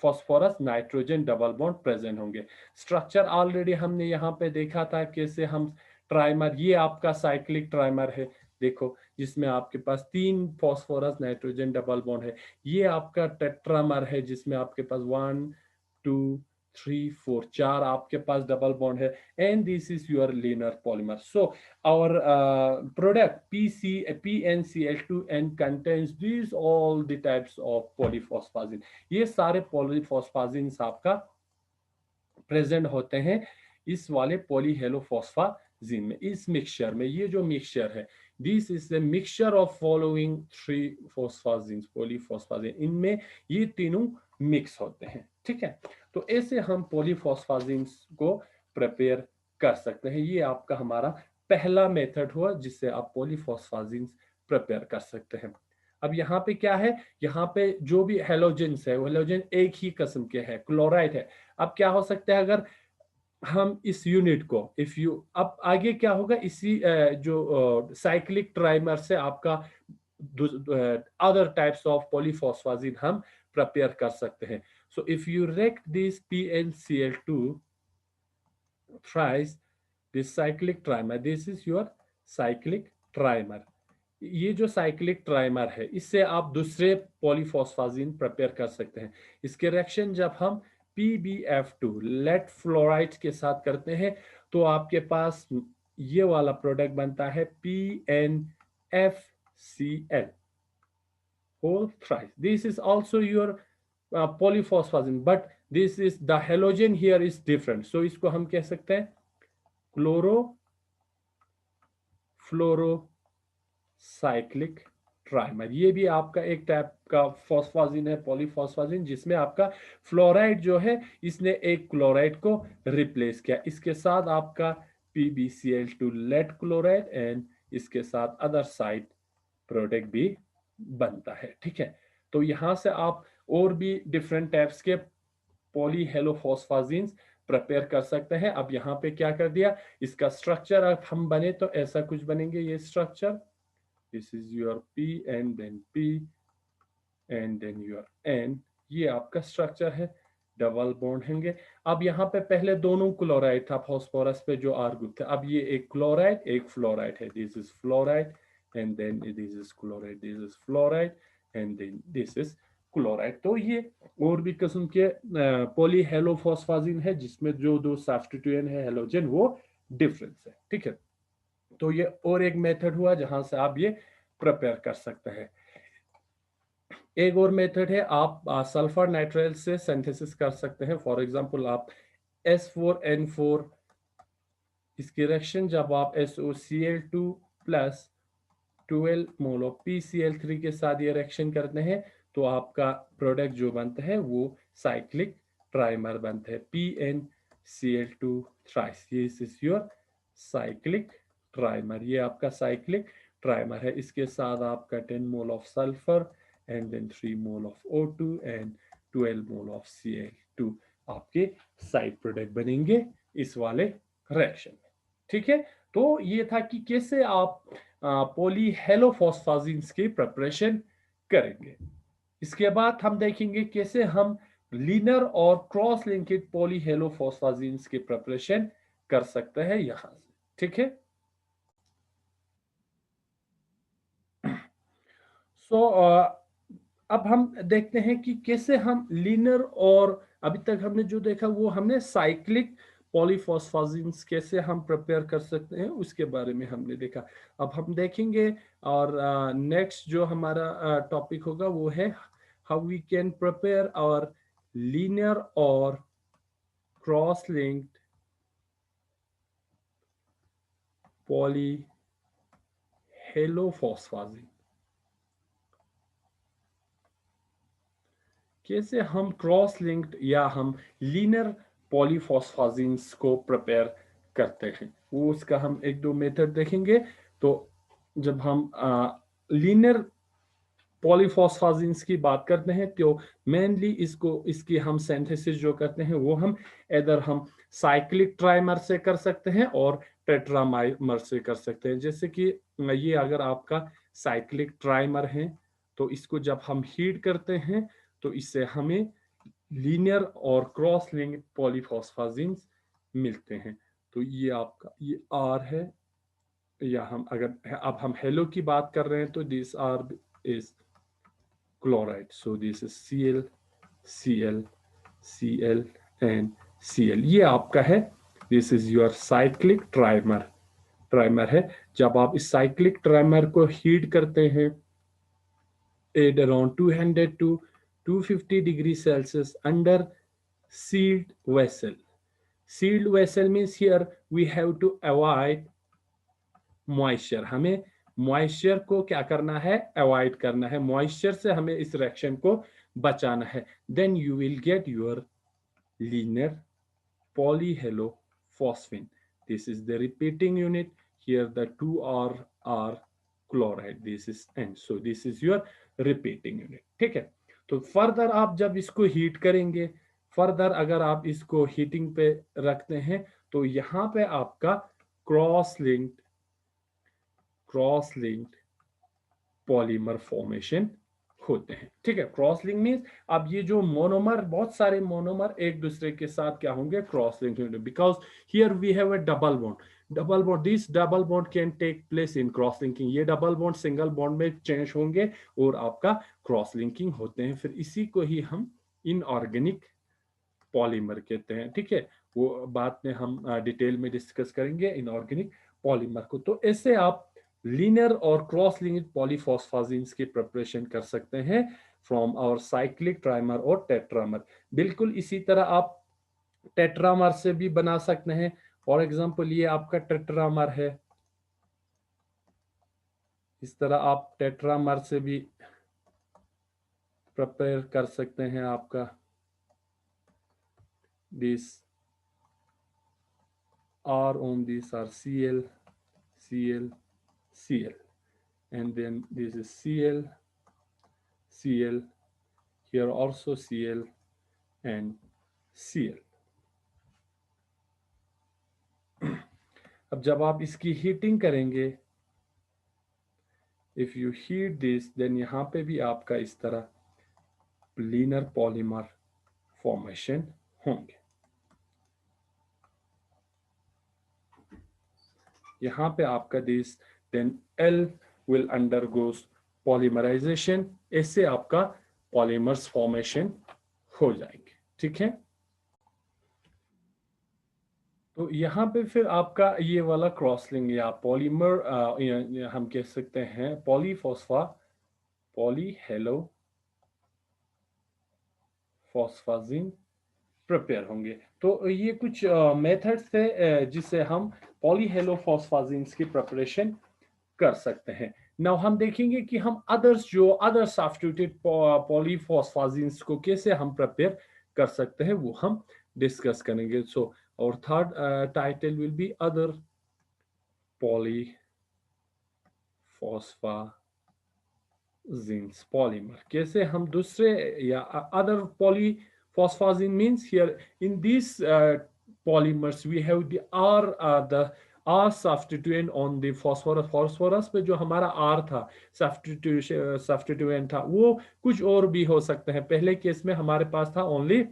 Speaker 1: phosphorus nitrogen double bond present होंगे। स्ट्रक्चर ऑलरेडी हमने यहाँ पे देखा था कैसे हम ट्राइमर, ये आपका साइक्लिक ट्राइमर है देखो, जिसमें आपके पास 3 फॉस्फोरस नाइट्रोजन डबल बॉन्ड है। ये आपका टेट्रामर है जिसमें आपके पास 1 2 3 4 4 आपके पास डबल बॉन्ड है, and this is your linear polymer. So our product PnCl2n contains these all the types of polyphosphazine. ये सारे polyphosphazines आपका प्रेजेंट होते हैं इस वाले पॉलीहेलोफॉस्फाजिन में, इस मिक्सचर में. ये जो मिक्सचर है, this is the mixture of following 3 फॉस्फाजिन पॉलीफॉस्फाजिन, इनमें ये तीनों मिक्स होते हैं. ठीक है, तो ऐसे हम पॉलीफॉस्फाजिन को प्रिपेयर कर सकते हैं. ये आपका हमारा पहला मेथड हुआ जिससे आप पॉलीफॉस्फाजिन प्रिपेयर कर सकते हैं. अब यहाँ पे क्या है, यहाँ पे जो भी हेलोजेंस है, वो हेलोजन एक ही किस्म के है, क्लोराइड है. अब क्या हो सकता है अगर हम इस यूनिट को, इफ यू, अब आगे क्या होगा, इसी जो साइक्लिक ट्राइमर से आपका अदर टाइप्स ऑफ पॉलीफॉस्फाजिन हम प्रिपेयर कर सकते हैं. So if you react this PnCl2 thrice this cyclic trimer, this is your cyclic trimer. ये जो साइक्लिक ट्राइमर है, इससे आप दूसरे पॉलीफॉस्फाजिन प्रिपेयर कर सकते हैं. इसके रिएक्शन जब हम PbF2 लेड फ्लोराइड के साथ करते हैं तो आपके पास ये वाला प्रोडक्ट बनता है PnFCl whole thrice. This is also your polyphosphazine, but this is the halogen here is different. So इसको हम कह सकते हैं क्लोरोफ्लोरोसाइक्लिक ट्राइमर. ये भी आपका एक टाइप का फॉस्फाजिन है, पॉलीफॉस्फाजिन, जिसमें आपका फ्लोराइड जो है इसने एक क्लोराइड को रिप्लेस किया. इसके साथ आपका PbCl2 लेड क्लोराइड एंड इसके साथ अदर साइड प्रोडक्ट भी बनता है. ठीक है, तो यहां से आप और भी डिफरेंट टाइप्स के पॉलीहेलोफॉस्फाजिन्स प्रिपेयर कर सकते हैं. अब यहाँ पे क्या कर दिया, इसका स्ट्रक्चर अब हम बने तो ऐसा कुछ बनेंगे. ये structure, this is your P and then P and then your N. ये आपका स्ट्रक्चर है, डबल बॉन्ड होंगे. अब यहाँ पे पहले दोनों क्लोराइड था फॉस्फोरस पे जो आर ग्रुप था, अब ये एक क्लोराइड एक फ्लोराइड है. This is fluoride and then this is chloride, this is fluoride and then this is chloride. तो ये और भी किस्म के पॉलीहेलोफॉस्फाजिन है जिसमें जो दो सब्स्टिट्यूएंट है हेलोजन वो डिफरेंस है. ठीक है, तो ये और एक मेथड हुआ जहां से आप ये प्रिपेयर कर सकते हैं. एक और मेथड है, आप सल्फर नाइट्राइल से सिंथेसिस कर सकते हैं. फॉर एग्जांपल आप S4N4 इसकी रिएक्शन जब आप SOCl2 plus 12 mole of PCl3 के साथ ये रिएक्शन करते हैं तो आपका प्रोडक्ट जो बनता है वो साइक्लिक ट्राइमर बनता है PnCl2 थ्राइस. ये इज योर साइक्लिक ट्राइमर, ये आपका साइक्लिक ट्राइमर है. इसके साथ आपका 10 mole of sulphur and then 3 mole of O2 and 12 mole of Cl2 आपके साइड प्रोडक्ट बनेंगे इस वाले रिएक्शन में. ठीक है, तो ये था कि कैसे आप पॉलीहेलोफॉस्फाजिन्स की प्रिपरेशन करेंगे. इसके बाद हम देखेंगे कैसे हम लीनर और क्रॉस लिंकेड पॉलीहेलोफॉस्फाजिन्स की प्रिपरेशन कर सकते हैं यहां से. ठीक है, सो अब हम देखते हैं कि कैसे हम लीनर, और अभी तक हमने जो देखा वो हमने साइक्लिक पॉलीफॉस्फाजिन्स कैसे हम प्रिपेयर कर सकते हैं उसके बारे में हमने देखा. अब हम देखेंगे और नेक्स्ट जो हमारा टॉपिक होगा वो है how we can prepare our linear और क्रॉस लिंक्ड पॉलीहेलोफॉस्फाजिन. कैसे हम क्रॉस लिंक्ड या हम लीनियर पॉलीफॉस्फाजिन्स को प्रिपेयर करते हैं, वो उसका हम एक दो मेथड देखेंगे. तो जब हम लीनियर पॉलीफॉस्फाजिन्स की बात करते हैं तो मेनली इसकी हम सिंथेसिस जो करते हैं वो हम इधर हम साइक्लिक ट्राइमर से कर सकते हैं और टेट्रामर से कर सकते हैं. जैसे कि ये अगर आपका साइक्लिक ट्राइमर है तो इसको जब हम हीट करते हैं तो इससे हमें लीनियर और क्रॉस लिंक्ड पॉलीफॉस्फाजिन्स मिलते हैं. तो ये आपका ये R है, या हम अगर अब हम हेलो की बात कर रहे हैं तो this R is chloride. So this is Cl Cl Cl and Cl। ये आपका है, this is your cyclic trimer है। जब आप इस साइक्लिक ट्राइमर को हीट करते हैं at around 200 to 250 degrees Celsius under sealed vessel. Sealed vessel means here we have to avoid moisture. हमें मॉइस्चर को क्या करना है, अवॉइड करना है, मॉइस्चर से हमें इस रिएक्शन को बचाना है। Then you will get your linear polyhalophosphine. This is the repeating unit. Here the two are chloride. This is N. So this is your repeating unit. ठीक है। तो फर्दर आप जब इसको हीट करेंगे, फर्दर अगर आप इसको हीटिंग पे रखते हैं तो यहाँ पे आपका क्रॉस लिंक्ड पॉलीमर फॉर्मेशन होते हैं। ठीक है, क्रॉस लिंक मींस अब ये जो मोनोमर, बहुत सारे मोनोमर एक दूसरे के साथ क्या होंगे, क्रॉस लिंक होंगे, because here we have a double bond, this double bond can take place in cross linking. ये डबल बॉन्ड सिंगल बॉन्ड में चेंज होंगे और आपका क्रॉस लिंकिंग होते हैं। फिर इसी को ही हम इनऑर्गेनिक पॉलीमर कहते हैं। ठीक है, वो बाद में हम डिटेल में डिस्कस करेंगे इनऑर्गेनिक पॉलीमर को। तो ऐसे आप लीनियर और क्रॉस लिंक्ड पॉलीफॉस्फाजीन्स की प्रिपरेशन कर सकते हैं फ्रॉम आवर साइक्लिक ट्राइमर और टेट्रामर। बिल्कुल इसी तरह आप टेट्रामर से भी बना सकते हैं। फॉर एग्जांपल ये आपका टेट्रामर है, इस तरह आप टेट्रामर से भी प्रिपेयर कर सकते हैं। आपका this R on these are Cl, Cl, Cl, and then this is Cl, Cl, here also Cl and Cl. अब जब आप इसकी हीटिंग करेंगे, if you heat this, then यहाँ पे भी आपका इस तरह लीनियर पॉलीमर फॉर्मेशन होंगे। यहाँ पे आपका this, then L will undergoes polymerization, ऐसे आपका पॉलीमर्स फॉर्मेशन हो जाएंगे। ठीक है, तो यहाँ पे फिर आपका ये वाला क्रॉसलिंग या पॉलीमर हम कह सकते हैं पॉलीहेलोफॉस्फाजीन प्रिपेयर होंगे। तो ये कुछ मेथड्स थे जिससे हम पॉलीहेलोफॉस्फाजीन्स की प्रिपरेशन कर सकते हैं। नाउ हम देखेंगे कि हम अदर सब्स्टिट्यूटेड पॉलीफॉस्फाजीन्स को कैसे हम प्रिपेयर कर सकते हैं, वो हम डिस्कस करेंगे। सो और third title will be other polyphosphazenes polymer, कैसे हम दूसरे या other polyphosphazene means here in this polymers we have the R substituent on the phosphorus पे जो हमारा R था, substituent था, वो कुछ और भी हो सकते हैं। पहले केस में हमारे पास था ओनली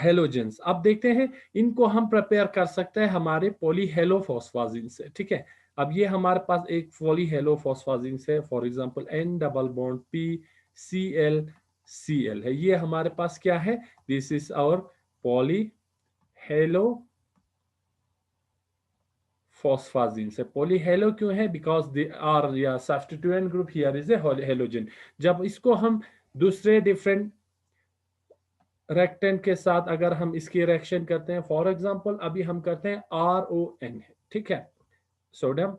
Speaker 1: हेलोजेंस। अब देखते हैं इनको हम प्रिपेयर कर सकते हैं हमारे पॉलीहेलोफॉस्फाजीन से। ठीक है, अब ये हमारे पास एक पॉलीहेलोफॉस्फाजीन है, for example N double bond P Cl Cl है। ये हमारे पास क्या है, दिस इज आवर पॉलीहेलोफॉस्फाजीन से। पॉलीहेलो क्यों है, बिकॉज दे आर या substituent group here is a halogen. जब इसको हम दूसरे डिफरेंट रेक्टेंट के साथ अगर हम इसकी रिएक्शन करते हैं, फॉर एग्जांपल अभी हम करते हैं RON है, ठीक है, सोडियम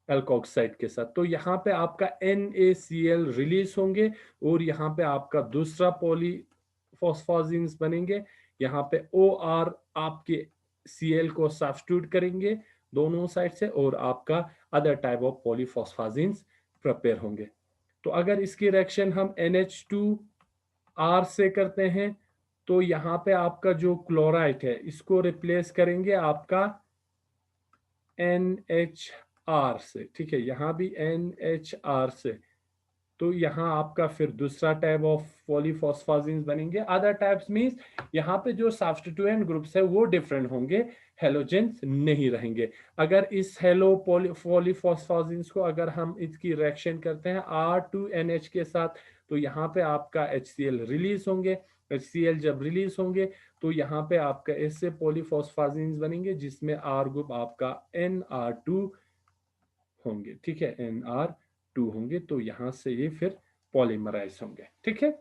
Speaker 1: एल्कोक्साइड के साथ, तो यहाँ पे आपका NaCl रिलीज होंगे और यहाँ पे आपका दूसरा पॉलीफॉस्फाजीन्स बनेंगे। यहाँ पे OR आपके Cl को सब्स्टिट्यूट करेंगे दोनों साइड से और आपका अदर टाइप ऑफ पॉलीफॉस्फाजीन्स प्रिपेयर होंगे। तो अगर इसकी रिएक्शन हम NH2R से करते हैं तो यहाँ पे आपका जो क्लोराइड है इसको रिप्लेस करेंगे आपका NHR से। ठीक है, यहाँ भी NHR से, तो यहाँ आपका फिर दूसरा टाइप ऑफ पॉलीफॉस्फाजीन्स बनेंगे। अदर टाइप्स मींस यहाँ पे जो सब्स्टिट्यूएंट ग्रुप्स है वो डिफरेंट होंगे, हेलोजेंस नहीं रहेंगे। अगर इस पॉलीफॉस्फाजीन्स को अगर हम इसकी रिएक्शन करते हैं R2NH के साथ, तो यहाँ पे आपका HCl रिलीज होंगे। Cl जब रिलीज होंगे तो यहाँ पे आपका ऐसे पॉलीफॉस्फाजीन्स बनेंगे जिसमें R ग्रुप आपका NR2 होंगे, ठीक है, NR2 होंगे, तो यहाँ से ये फिर पॉलीमराइज होंगे, ठीक है।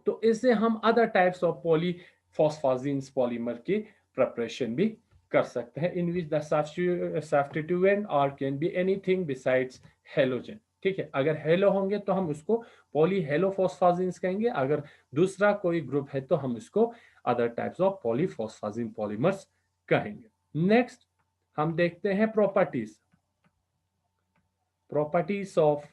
Speaker 1: तो इससे हम अदर टाइप्स ऑफ पॉलीफॉस्फाजीन्स पॉलीमर की प्रिपरेशन भी कर सकते हैं, इन विच द सब्स्टिट्यूएंट और can be anything besides halogen, ठीक है। अगर हेलो होंगे तो हम उसको पॉली हेलोफॉस्फाजीन्स कहेंगे, अगर दूसरा कोई ग्रुप है तो हम उसको अदर टाइप्स ऑफ पॉलीफॉस्फाजीन पॉलीमर्स कहेंगे। नेक्स्ट हम देखते हैं प्रॉपर्टीज ऑफ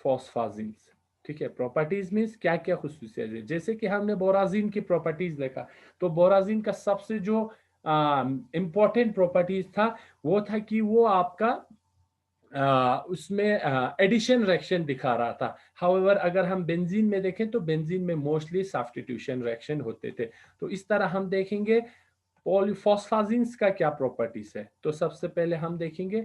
Speaker 1: फॉस्फाजीन्स, ठीक है। प्रॉपर्टीज मीन्स क्या क्या खुसूसियत है, जैसे कि हमने बोराजीन की प्रॉपर्टीज देखा, तो बोराजीन का सबसे जो इंपॉर्टेंट प्रॉपर्टीज था वो था कि वो आपका उसमें एडिशन रिएक्शन दिखा रहा था। हाउएवर अगर हम बेंजीन में देखें तो बेंजीन में मोस्टली सब्स्टिट्यूशन रिएक्शन होते थे। तो इस तरह हम देखेंगे पॉलीफॉस्फाजीन्स का क्या प्रॉपर्टीज है। तो सबसे पहले हम देखेंगे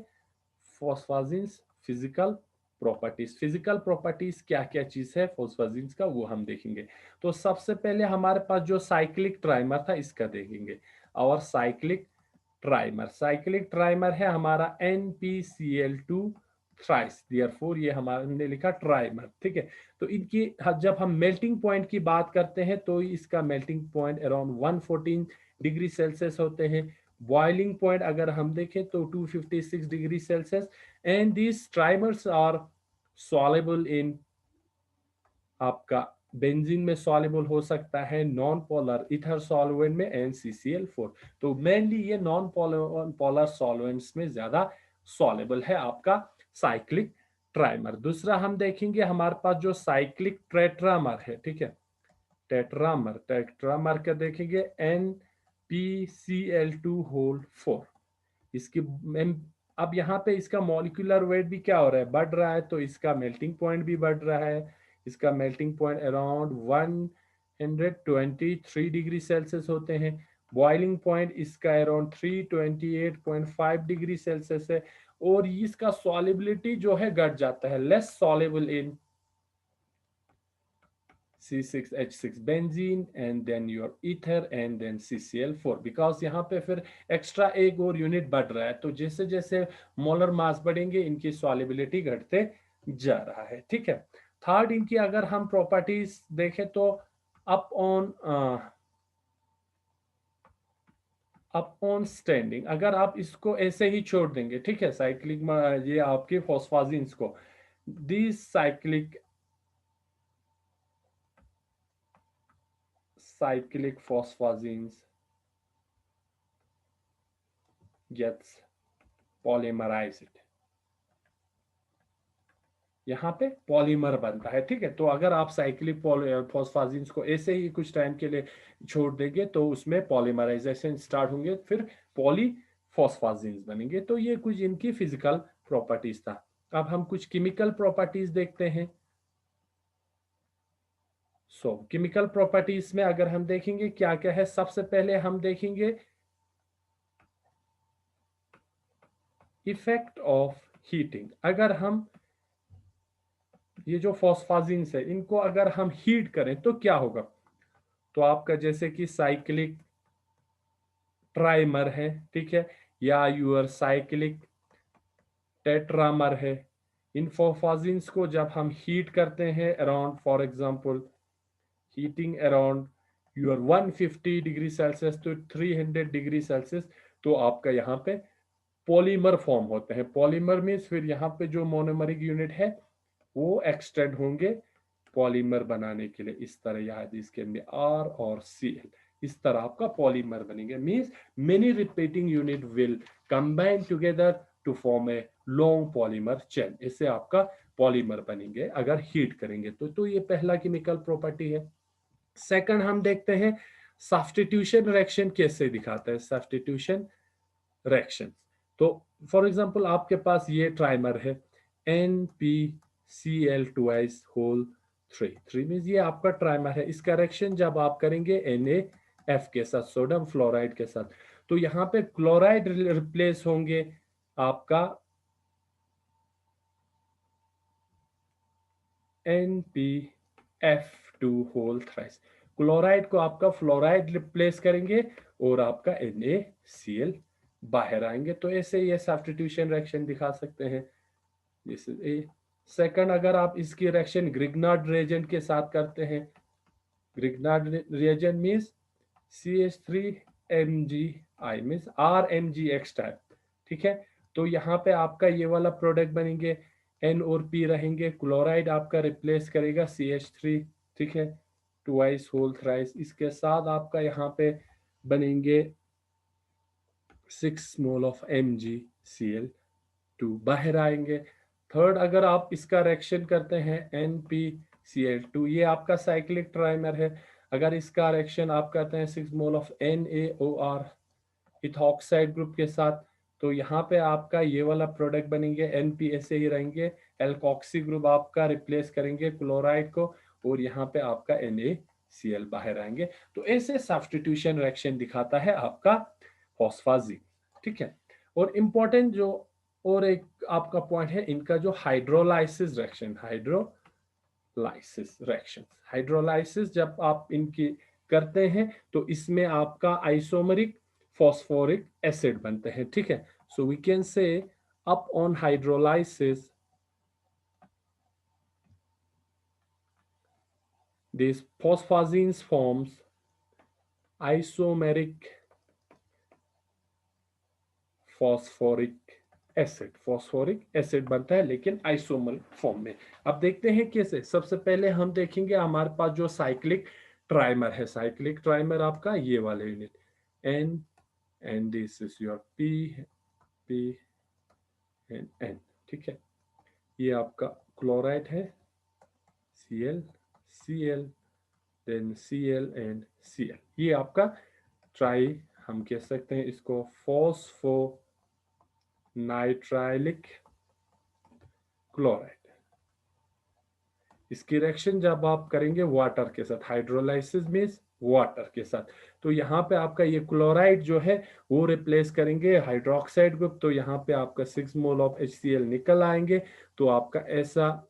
Speaker 1: फॉस्फाजीन्स फिजिकल प्रॉपर्टीज क्या क्या चीज है फॉस्फाजीन्स का, वो हम देखेंगे। तो सबसे पहले हमारे पास जो साइक्लिक ट्राइमर था इसका देखेंगे, और साइक्लिक ट्राइमर है हमारा NPCl2 थ्राइस, देयरफॉर ये हमारा हमने लिखा ट्राइमर, ठीक है। तो इनकी जब हम मेल्टिंग पॉइंट की बात करते हैं तो इसका melting point around 114 degree Celsius होते हैं। बॉइलिंग पॉइंट अगर हम देखें तो 256 degree Celsius, and these trimers are soluble in आपका बेंजीन में सॉल्युबल हो सकता है, नॉन पोलर ईथर सॉल्वेंट में NCCl4। तो मेनली ये नॉन पोलर सॉल्वेंट्स में ज्यादा सॉल्युबल है आपका साइक्लिक ट्राइमर। दूसरा हम देखेंगे हमारे पास जो साइक्लिक टेट्रामर है, ठीक है, टेट्रामर का देखेंगे NPCl2 होल 4। इसकी अब यहाँ पे इसका मॉलिक्यूलर वेट भी क्या हो रहा है, बढ़ रहा है, तो इसका मेल्टिंग पॉइंट भी बढ़ रहा है। इसका melting point around 123 degree Celsius होते हैं। बॉइलिंग पॉइंट इसका अराउंड 328.5 डिग्री सेल्सियस है, और इसका सॉल्युबिलिटी जो है घट जाता है, less soluble in C6H6 benzene and then your ether and then CCl4, because यहाँ पे फिर एक्स्ट्रा एक और यूनिट बढ़ रहा है, तो जैसे जैसे मोलर मास बढ़ेंगे इनकी सॉल्युबिलिटी घटते जा रहा है, ठीक है। थर्ड इनकी अगर हम प्रॉपर्टीज देखें तो अप ऑन स्टैंडिंग, अगर आप इसको ऐसे ही छोड़ देंगे, ठीक है, साइक्लिक ये आपके फॉस्फाजीन्स को, this cyclic phosphazenes gets polymerized, यहाँ पे पॉलीमर बनता है, ठीक है। तो अगर आप साइक्लिक फॉस्फाजीन्स को ऐसे ही कुछ टाइम के लिए छोड़ देंगे तो उसमें पॉलीमराइजेशन स्टार्ट होंगे, फिर पॉलीफॉस्फाजीन्स बनेंगे। तो ये कुछ इनकी फिजिकल प्रॉपर्टीज था। अब हम कुछ केमिकल प्रॉपर्टीज देखते हैं। केमिकल प्रॉपर्टीज में अगर हम देखेंगे क्या क्या है, सबसे पहले हम देखेंगे इफेक्ट ऑफ हीटिंग। अगर हम ये जो फॉस्फाजीन्स है इनको अगर हम हीट करें तो क्या होगा, तो आपका जैसे कि साइक्लिक ट्राइमर है, ठीक है, या यूर साइक्लिक टेट्रामर है, इन फॉस्फाजीन्स को जब हम हीट करते हैं around, for example heating around your 150 degree Celsius to 300 degree Celsius, तो आपका यहाँ पे पॉलीमर फॉर्म होते हैं। पॉलीमर मीन्स फिर यहाँ पे जो मोनोमरिक यूनिट है वो एक्सटेंड होंगे पॉलीमर बनाने के लिए, इस तरह याद इसके अंदर R और Cl, इस तरह आपका पॉलीमर बनेंगे। Means many repeating unit will combine together to form a long polymer chain, इससे आपका पॉलीमर बनेंगे अगर हीट करेंगे तो ये पहला केमिकल प्रॉपर्टी है। सेकंड हम देखते हैं सब्स्टिट्यूशन रिएक्शन कैसे दिखाता है। सब्स्टिट्यूशन रिएक्शन, तो फॉर एग्जांपल आपके पास ये ट्राइमर है NPCl2 होल 3 मीन्स ये आपका ट्राइमर है। इसका रिएक्शन जब आप करेंगे NaF के साथ, सोडियम फ्लोराइड के साथ, तो यहाँ पे क्लोराइड रिप्लेस होंगे आपका NPF F2 whole thrice. Chloride को आपका फ्लोराइड रिप्लेस करेंगे और आपका NaCl बाहर आएंगे। तो ऐसे ये सब्स्टिट्यूशन रिएक्शन दिखा सकते हैं। This is a. सेकंड, अगर आप इसकी रिएक्शन ग्रिग्नार्ड रिएजेंट के साथ करते हैं, Grignard reagent means CH3Mgi means RMgX type, ठीक है। तो यहाँ पे आपका ये वाला प्रोडक्ट बनेंगे, N और P रहेंगे, क्लोराइड आपका रिप्लेस करेगा CH3, ठीक है, ट्वाइस होल थ्राइस। इसके साथ आपका यहाँ पे बनेंगे 6 मोल ऑफ MgCl2 बाहर आएंगे। थर्ड, अगर आप इसका रिएक्शन करते हैं NpCl2, ये आपका साइक्लिक ट्राइमर है। अगर इसका रिएक्शन आप करते हैं 6 mole of NaOR ethoxide group के साथ, तो यहाँ पे आपका ये वाला प्रोडक्ट बनेंगे, NP ऐसे ही रहेंगे, एल्कोक्सी ग्रुप आपका रिप्लेस करेंगे क्लोराइड को और यहाँ पे आपका NaCl बाहर आएंगे। तो ऐसे सब्स्टिट्यूशन रिएक्शन दिखाता है आपका फॉस्फाजीन, ठीक है। और इम्पोर्टेंट जो और एक आपका पॉइंट है, इनका जो हाइड्रोलाइसिस रिएक्शन, हाइड्रोलाइसिस जब आप इनकी करते हैं तो इसमें आपका आइसोमरिक फॉस्फोरिक एसिड बनते हैं, ठीक है। So we can say upon hydrolysis this phosphazines forms isomeric phosphoric acid बनता है, लेकिन आइसोमर फॉर्म में। अब देखते हैं कैसे। सबसे पहले हम देखेंगे हमारे पास जो साइक्लिक ट्राइमर है, साइक्लिक ट्राइमर आपका ये वाले unit N and this is your P and N, ठीक है। ये आपका क्लोराइड है, Cl then Cl and Cl। ये आपका ट्राई, हम कह सकते हैं इसको फॉस्फो नाइट्राइलिक क्लोराइड। इसकी रिएक्शन जब आप करेंगे वाटर के साथ, हाइड्रोलाइसिस मींस वाटर के साथ, तो यहाँ पे आपका ये क्लोराइड जो है वो रिप्लेस करेंगे हाइड्रोक्साइड ग्रुप, तो यहाँ पे आपका 6 मोल ऑफ HCl निकल आएंगे। तो आपका ऐसा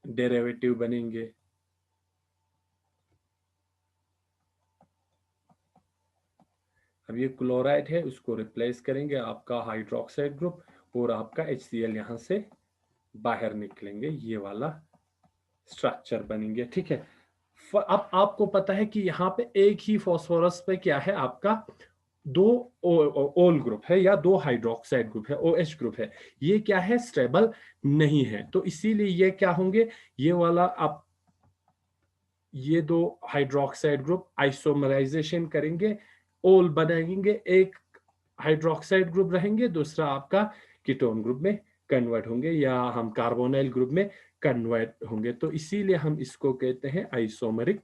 Speaker 1: डेरिवेटिव बनेंगे। अब ये क्लोराइड है, उसको रिप्लेस करेंगे आपका हाइड्रोक्साइड ग्रुप और आपका HCl यहाँ से बाहर निकलेंगे, ये वाला स्ट्रक्चर बनेंगे, ठीक है। अब आपको पता है कि यहाँ पे एक ही फॉस्फोरस पे क्या है, आपका दो ओल ग्रुप है या दो हाइड्रोक्साइड ग्रुप है, OH ग्रुप है। ये क्या है, स्टेबल नहीं है। तो इसीलिए ये क्या होंगे, ये वाला आप ये दो हाइड्रोक्साइड ग्रुप आइसोमराइजेशन करेंगे, ओल बनाएंगे, एक हाइड्रोक्साइड ग्रुप रहेंगे, दूसरा आपका कीटोन ग्रुप में कन्वर्ट होंगे या हम कार्बोनाइल ग्रुप में कन्वर्ट होंगे। तो इसीलिए हम इसको कहते हैं आइसोमरिक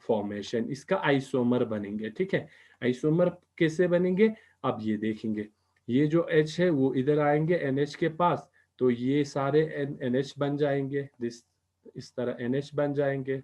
Speaker 1: फॉर्मेशन, इसका आइसोमर बनेंगे, ठीक है। आइसोमर कैसे बनेंगे, अब ये देखेंगे। ये जो H है वो इधर आएंगे NH के पास, तो ये सारे NH बन जाएंगे, इस तरह NH बन जाएंगे।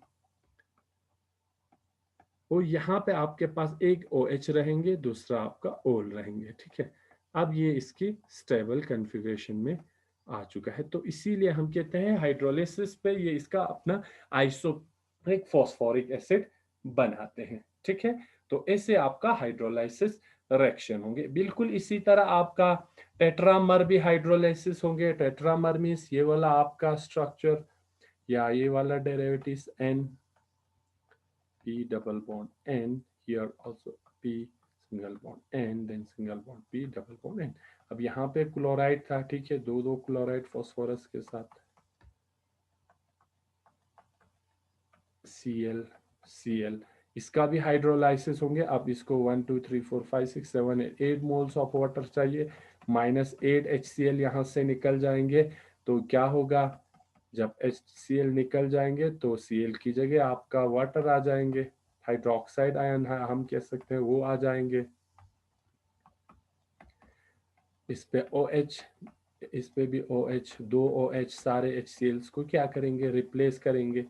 Speaker 1: और यहाँ पे आपके पास एक OH रहेंगे, दूसरा आपका ओल रहेंगे, ठीक है। अब ये इसकी स्टेबल कॉन्फ़िगरेशन में आ चुका है। तो इसीलिए हम कहते हैं हाइड्रोलिसिस पे ये इसका अपना आइसोमरिक फॉस्फोरिक एसिड बनाते हैं, ठीक है। तो ऐसे आपका हाइड्रोलाइसिस रिएक्शन होंगे। बिल्कुल इसी तरह आपका टेट्रामर भी हाइड्रोलाइसिस होंगे। टेट्रामर मींस ये वाला आपका स्ट्रक्चर या ये वाला derivative N P double bond N, here also P single bond N, then single bond P double bond N। अब यहाँ पे क्लोराइड था, ठीक है, दो दो क्लोराइड फॉस्फोरस के साथ Cl, इसका भी हाइड्रोलाइसिस होंगे। अब इसको 1 2 3 4 5 6 7 8 मोल्स ऑफ वाटर चाहिए, -8 HCl यहाँ से निकल जाएंगे। तो क्या होगा, जब HCl निकल जाएंगे तो Cl की जगह आपका वाटर आ जाएंगे, हाइड्रोक्साइड आयन हम कह सकते हैं वो आ जाएंगे। इस पे OH, इस पे भी OH, दो OH सारे HCl को क्या करेंगे, रिप्लेस करेंगे।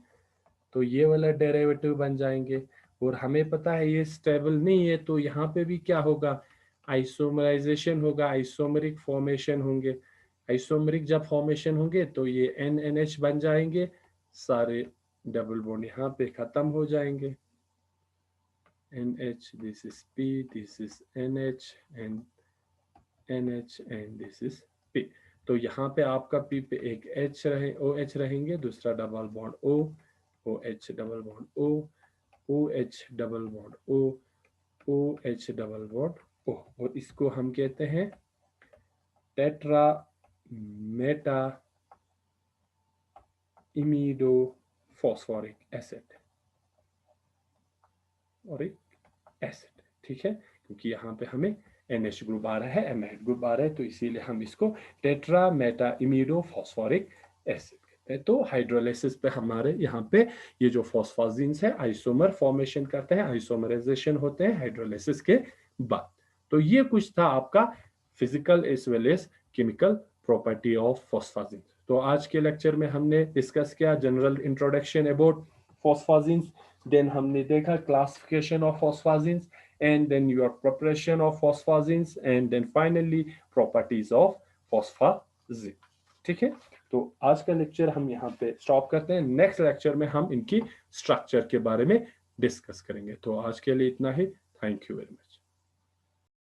Speaker 1: तो ये वाला डेरिवेटिव बन जाएंगे। और हमें पता है ये स्टेबल नहीं है, तो यहाँ पे भी क्या होगा, आइसोमराइजेशन होगा, आइसोमरिक फॉर्मेशन होंगे। आइसोमरिक जब फॉर्मेशन होंगे तो ये NNH बन जाएंगे सारे डबल बॉन्ड यहाँ पे खत्म हो जाएंगे, NH, this is P, this is NH and NH and this is P। तो यहाँ पे आपका P पे एक H रहे, OH रहेंगे, दूसरा double bond O, OH double bond O, OH double bond O, OH double bond O, और इसको हम कहते हैं टेट्रा मेटा इमिडो फॉस्फोरिक एसिड और एक एसिड, ठीक है, क्योंकि यहाँ पे हमें NH ग्रुप आ रहा है, एमाइड ग्रुप आ रहा है, तो इसीलिए हम इसको टेट्रा मेटा इमिडो फॉस्फोरिक एसिड कहते हैं। तो हाइड्रोलाइसिस पे हमारे यहाँ पे ये जो फॉस्फोजिन्स है आइसोमर फॉर्मेशन करते हैं, आइसोमराइजेशन होते हैं हाइड्रोलाइसिस के बाद। तो ये कुछ था आपका physical as well as chemical property of phosphazenes. तो आज के लेक्चर में हमने डिस्कस किया general introduction about phosphazenes, then हमने देखा classification of phosphazenes, and then your preparation of phosphazines, and then finally properties of phosphazine। ठीक है, तो आज का लेक्चर हम यहाँ पे स्टॉप करते हैं, नेक्स्ट लेक्चर में हम इनकी स्ट्रक्चर के बारे में डिस्कस करेंगे। तो आज के लिए इतना ही, थैंक यू वेरी मच।